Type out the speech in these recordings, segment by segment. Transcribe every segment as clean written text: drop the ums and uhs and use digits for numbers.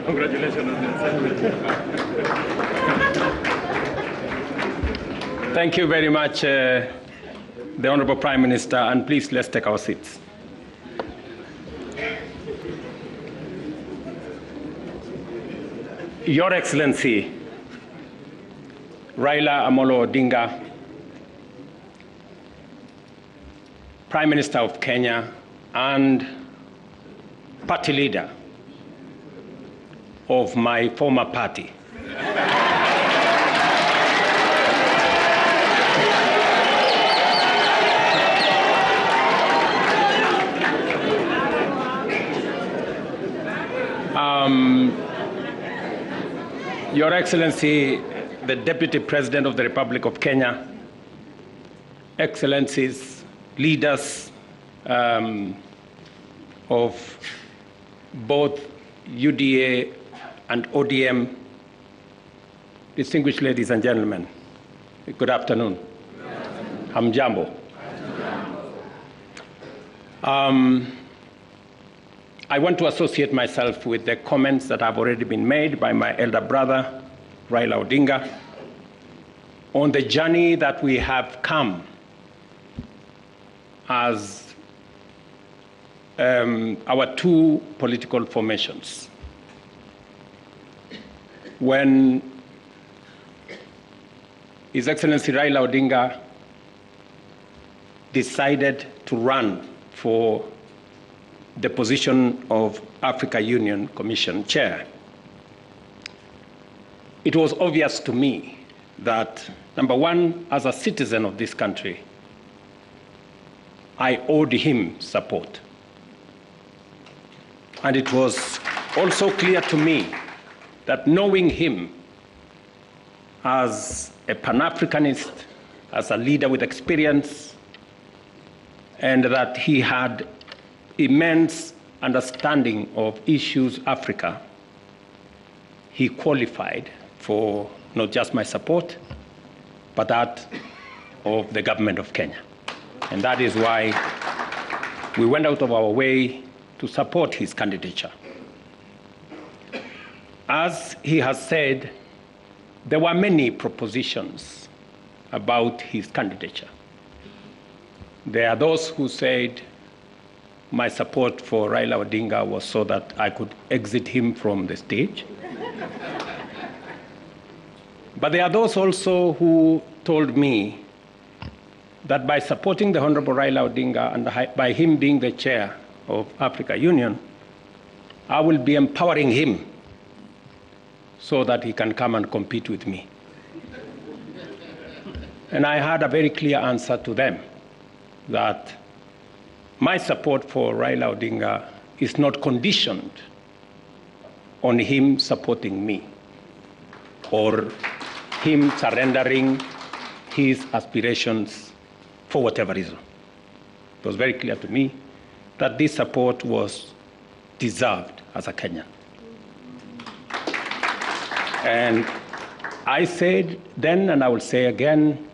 Congratulations. Thank you very much, the Honorable Prime Minister, and please let's take our seats. Your Excellency, Raila Amolo Odinga, Prime Minister of Kenya and party leader of my former party. Your Excellency, the Deputy President of the Republic of Kenya, Excellencies, leaders of both UDA and ODM, distinguished ladies and gentlemen, good afternoon. Hamjambo. I want to associate myself with the comments that have already been made by my elder brother, Raila Odinga, on the journey that we have come as our two political formations. When His Excellency Raila Odinga decided to run for the position of Africa Union Commission Chair, it was obvious to me that, number one, as a citizen of this country, I owed him support. And it was also clear to me that knowing him as a Pan-Africanist, as a leader with experience, and that he had immense understanding of issues Africa, he qualified for not just my support, but that of the government of Kenya. And that is why we went out of our way to support his candidature. As he has said, there were many propositions about his candidature. There are those who said my support for Raila Odinga was so that I could exit him from the stage. But there are those also who told me that by supporting the Honorable Raila Odinga and by him being the chair of Africa Union, I will be empowering him so that he can come and compete with me. And I had a very clear answer to them that my support for Raila Odinga is not conditioned on him supporting me or him surrendering his aspirations for whatever reason. It was very clear to me that this support was deserved as a Kenyan. And I said then, and I will say again,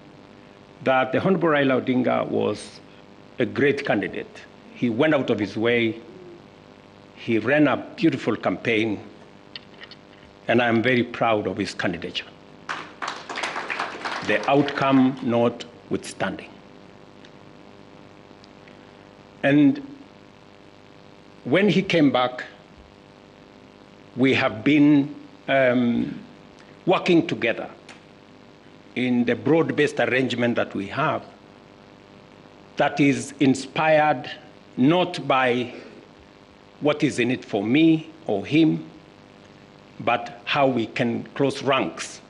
that the Honorable Raila Odinga was a great candidate. He went out of his way. He ran a beautiful campaign, and I'm very proud of his candidature. The outcome notwithstanding. And when he came back, we have been working together in the broad-based arrangement that we have that is inspired not by what is in it for me or him, but how we can close ranks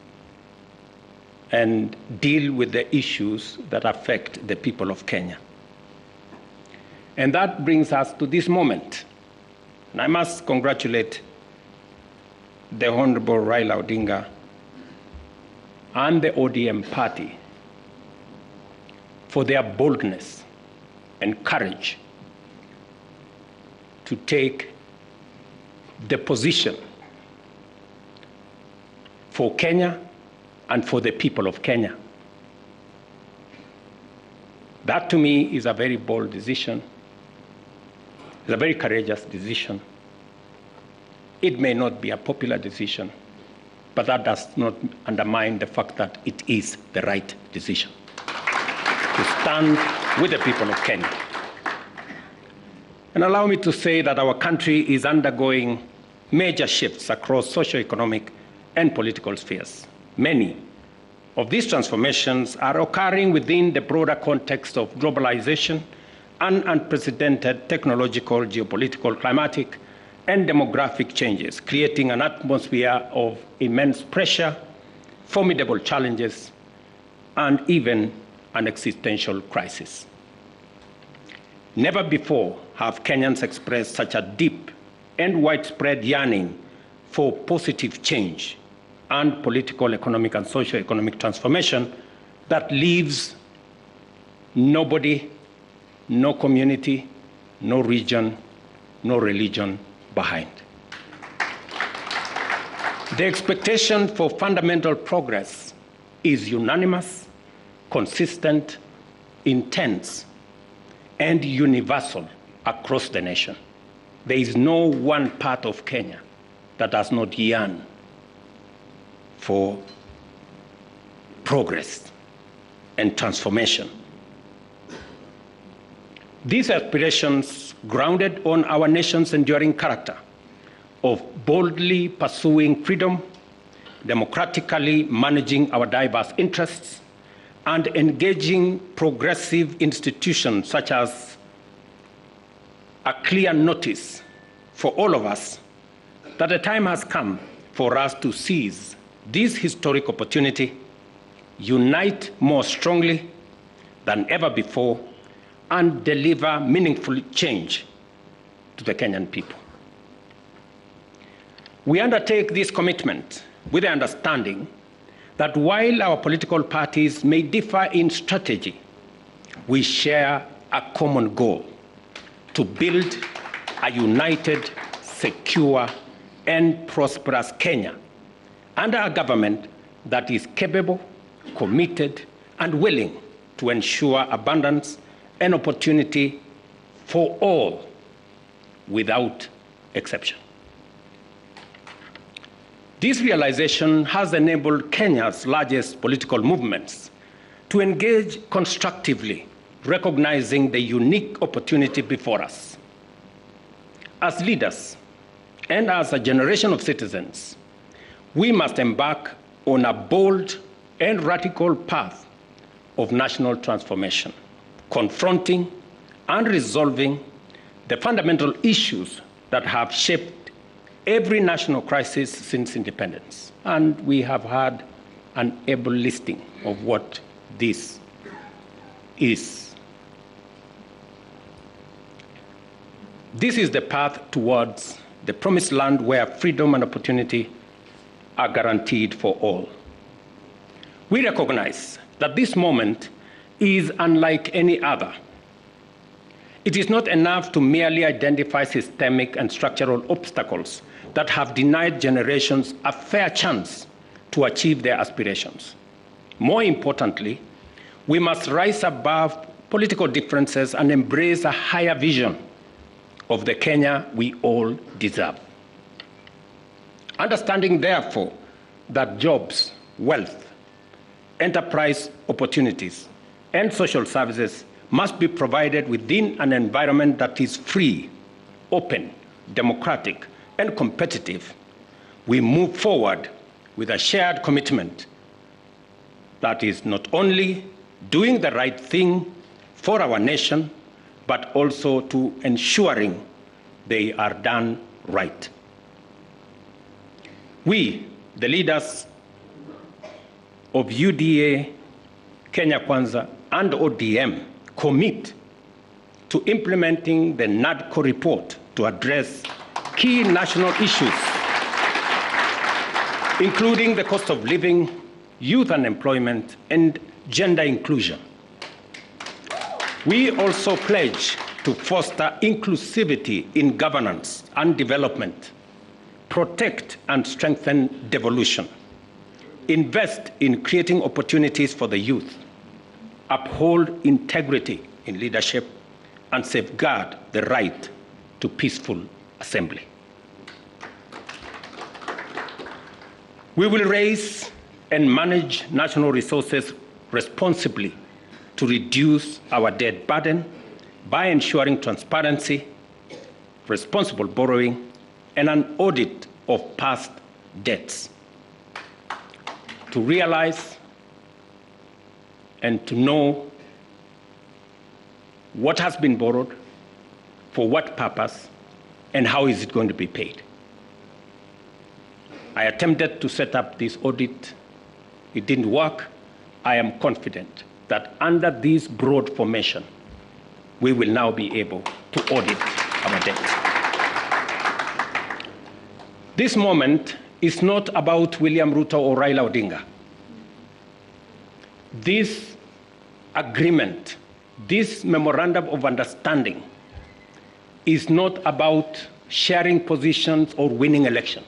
and deal with the issues that affect the people of Kenya. And that brings us to this moment. And I must congratulate the Honorable Raila Odinga and the ODM party for their boldness and courage to take the position for Kenya and for the people of Kenya. That to me is a very bold decision. It's a very courageous decision. It may not be a popular decision, but that does not undermine the fact that it is the right decision to stand with the people of Kenya. And allow me to say that our country is undergoing major shifts across socio-economic and political spheres. Many of these transformations are occurring within the broader context of globalization and unprecedented technological, geopolitical, climatic, and demographic changes, creating an atmosphere of immense pressure, formidable challenges, and even an existential crisis. Never before have Kenyans expressed such a deep and widespread yearning for positive change and political, economic, and socio-economic transformation that leaves nobody, no community, no region, no religion behind. The expectation for fundamental progress is unanimous, consistent, intense, and universal across the nation. There is no one part of Kenya that does not yearn for progress and transformation. These aspirations, grounded on our nation's enduring character of boldly pursuing freedom, democratically managing our diverse interests, and engaging progressive institutions such as a clear notice for all of us that the time has come for us to seize this historic opportunity, unite more strongly than ever before, and deliver meaningful change to the Kenyan people. We undertake this commitment with the understanding that while our political parties may differ in strategy, we share a common goal to build a united, secure, and prosperous Kenya under a government that is capable, committed, and willing to ensure abundance and opportunity for all without exception. This realization has enabled Kenya's largest political movements to engage constructively, recognizing the unique opportunity before us. As leaders and as a generation of citizens, we must embark on a bold and radical path of national transformation, confronting and resolving the fundamental issues that have shaped every national crisis since independence. And we have had an able listing of what this is. This is the path towards the promised land where freedom and opportunity are guaranteed for all. We recognize that this moment is unlike any other. It is not enough to merely identify systemic and structural obstacles that have denied generations a fair chance to achieve their aspirations. More importantly, we must rise above political differences and embrace a higher vision of the Kenya we all deserve. Understanding, therefore, that jobs, wealth, enterprise opportunities, and social services must be provided within an environment that is free, open, democratic, and competitive, we move forward with a shared commitment that is not only doing the right thing for our nation, but also to ensuring they are done right. We, the leaders of UDA, Kenya Kwanza, and ODM, commit to implementing the NADCO report to address key national issues, including the cost of living, youth unemployment, and gender inclusion. We also pledge to foster inclusivity in governance and development, protect and strengthen devolution, invest in creating opportunities for the youth, uphold integrity in leadership, and safeguard the right to peaceful assembly. We will raise and manage national resources responsibly to reduce our debt burden by ensuring transparency, responsible borrowing, and an audit of past debts. To realize and to know what has been borrowed, for what purpose, and how is it going to be paid. I attempted to set up this audit. It didn't work. I am confident that under this broad formation, we will now be able to audit our debt. This moment is not about William Ruto or Raila Odinga. This agreement, this memorandum of understanding, is not about sharing positions or winning elections.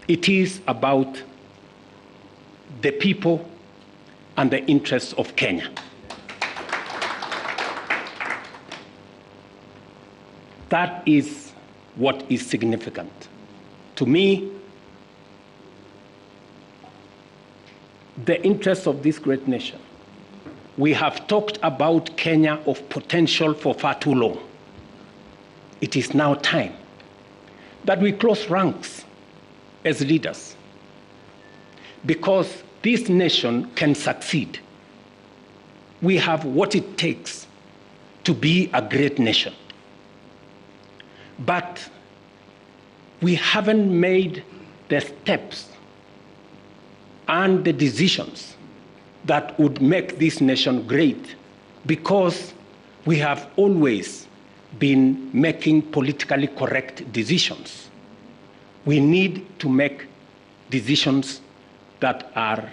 It is about the people and the interests of Kenya. That is what is significant. To me, the interests of this great nation. We have talked about Kenya of potential for far too long. It is now time that we close ranks as leaders, because this nation can succeed. We have what it takes to be a great nation. But we haven't made the steps and the decisions that would make this nation great, because we have always been making politically correct decisions. We need to make decisions that are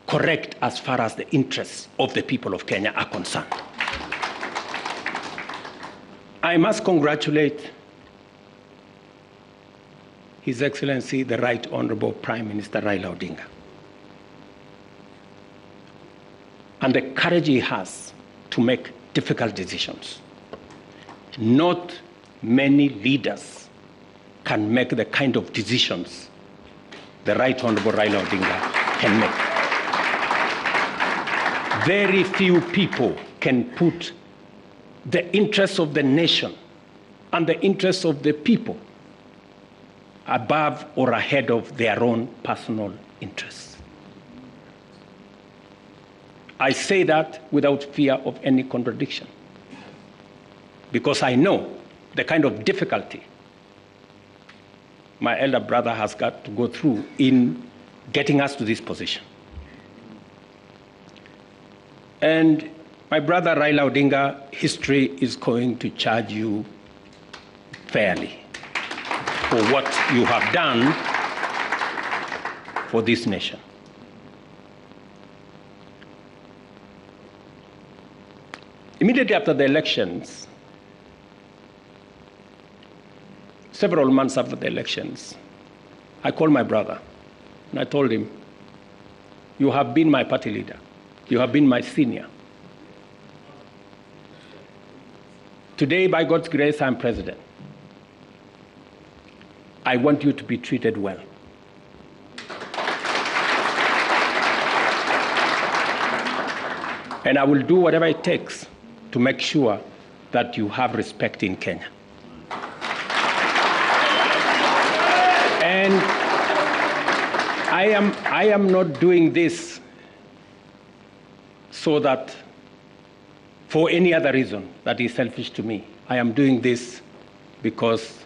correct as far as the interests of the people of Kenya are concerned. I must congratulate His Excellency, the Right Honorable Prime Minister Raila Odinga, and the courage he has to make difficult decisions. Not many leaders can make the kind of decisions the Right Honorable Raila Odinga can make. Very few people can put the interests of the nation and the interests of the people above or ahead of their own personal interests. I say that without fear of any contradiction, because I know the kind of difficulty my elder brother has got to go through in getting us to this position. And my brother Raila Odinga, history is going to charge you fairly for what you have done for this nation. Immediately after the elections, several months after the elections, I called my brother and I told him, you have been my party leader. You have been my senior. Today, by God's grace, I'm president. I want you to be treated well. And I will do whatever it takes to make sure that you have respect in Kenya. And I am not doing this so that for any other reason that is selfish to me. I am doing this because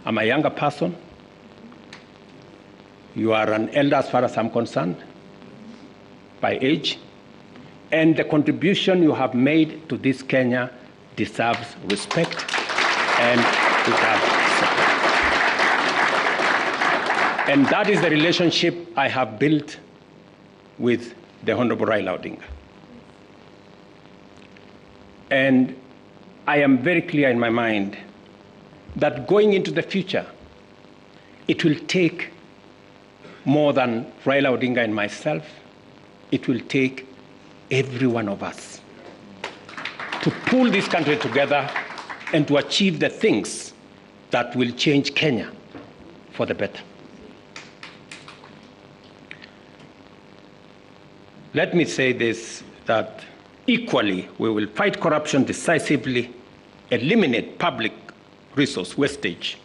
I'm a younger person. You are an elder as far as I'm concerned, by age. And the contribution you have made to this Kenya deserves respect and deserves support. And that is the relationship I have built with the Honorable Raila Odinga. And I am very clear in my mind that going into the future, it will take more than Raila Odinga and myself. It will take every one of us to pull this country together and to achieve the things that will change Kenya for the better. let me say this, that equally we will fight corruption decisively, eliminate public resource wastage,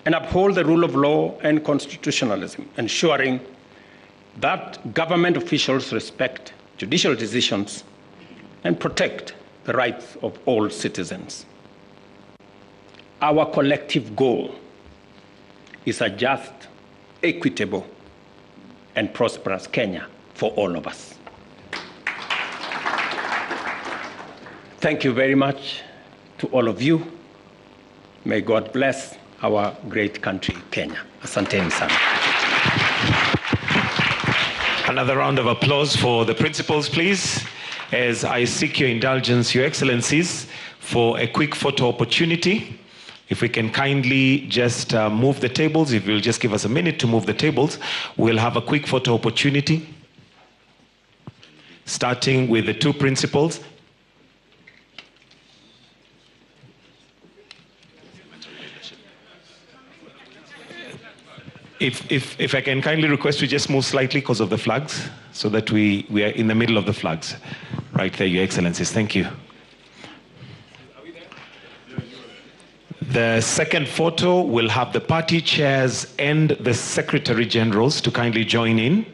and uphold the rule of law and constitutionalism, ensuring that government officials respect judicial decisions and protect the rights of all citizens. Our collective goal is a just, equitable, and prosperous Kenya for all of us. Thank you very much to all of you. May God bless our great country, Kenya. Asanteni sana. Another round of applause for the principals, please, as I seek your indulgence, Your Excellencies, for a quick photo opportunity. If we can kindly just move the tables, if you'll just give us a minute to move the tables, we'll have a quick photo opportunity, starting with the two principals. If I can kindly request we just move slightly because of the flags, so that we are in the middle of the flags. Right there, Your Excellencies. Thank you. The second photo will have the party chairs and the Secretary Generals to kindly join in.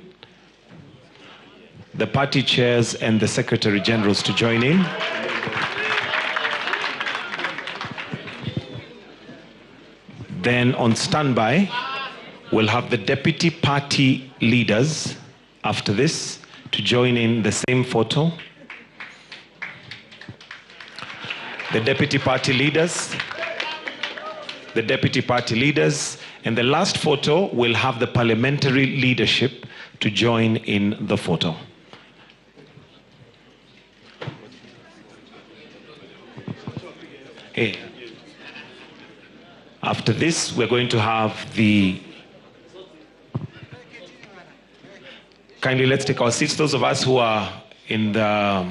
The party chairs and the Secretary Generals to join in. Then on standby, we'll have the deputy party leaders after this to join in the same photo. The deputy party leaders, and the last photo will have the parliamentary leadership to join in the photo. Hey. After this, we're going to have the... Kindly, let's take our seats. Those of us who are in the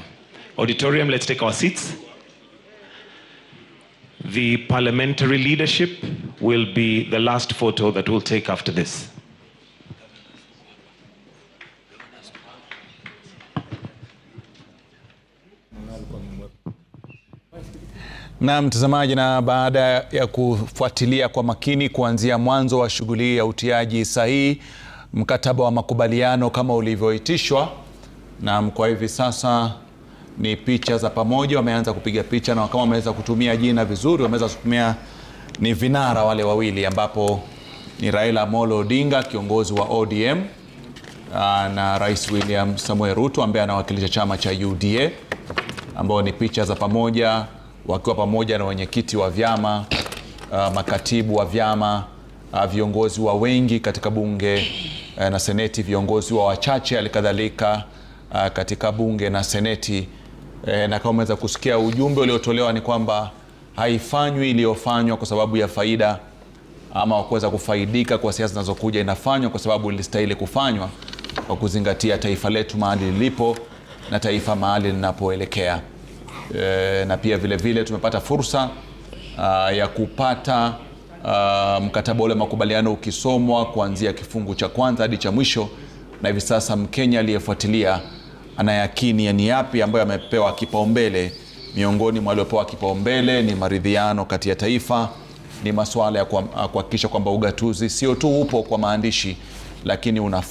auditorium, let's take our seats. The parliamentary leadership will be the last photo that we'll take after this. Na mtazamaji, na baada ya kufuatilia kwa makini kuanzia mwanzo wa shughuli ya utiaji sahihi mkataba wa makubaliano kama ulivyoitishwa, na kwa hivi sasa ni picha za pamoja, wameanza kupiga picha, na kama wameweza kutumia jina vizuri, wameweza kutumia ni vinara wale wawili, ambapo ni Raila Amolo Odinga, kiongozi wa ODM, na Rais William Samoei Ruto ambaye anawakilisha chama cha UDA, ambao ni picha za pamoja wakiwa pamoja na wenyekiti wa vyama, makatibu wa vyama, viongozi wa wengi katika bunge na seneti, viongozi wa wachache alikadhalika katika bunge na seneti. Na kama umeweza kusikia, ujumbe uliotolewa ni kwamba haifanywi iliyofanywa kwa sababu ya faida ama kuweza kufaidika kwa siasa zinazokuja, inafanywa kwa sababu ilistahili kufanywa kwa kuzingatia taifa letu mahali lilipo na taifa mahali linapoelekea. Na pia vile vile tumepata fursa ya kupata mkataba ule makubaliano ukisomwa kuanzia kifungu cha kwanza hadi cha mwisho, na hivi sasa Mkenya aliyefuatilia anayakini ni yapi ambayo amepewa kipaumbele. Miongoni mwa waliopewa kipaumbele ni maridhiano kati ya taifa, ni masuala ya kuhakikisha kwamba ugatuzi sio tu upo kwa maandishi, lakini unafanya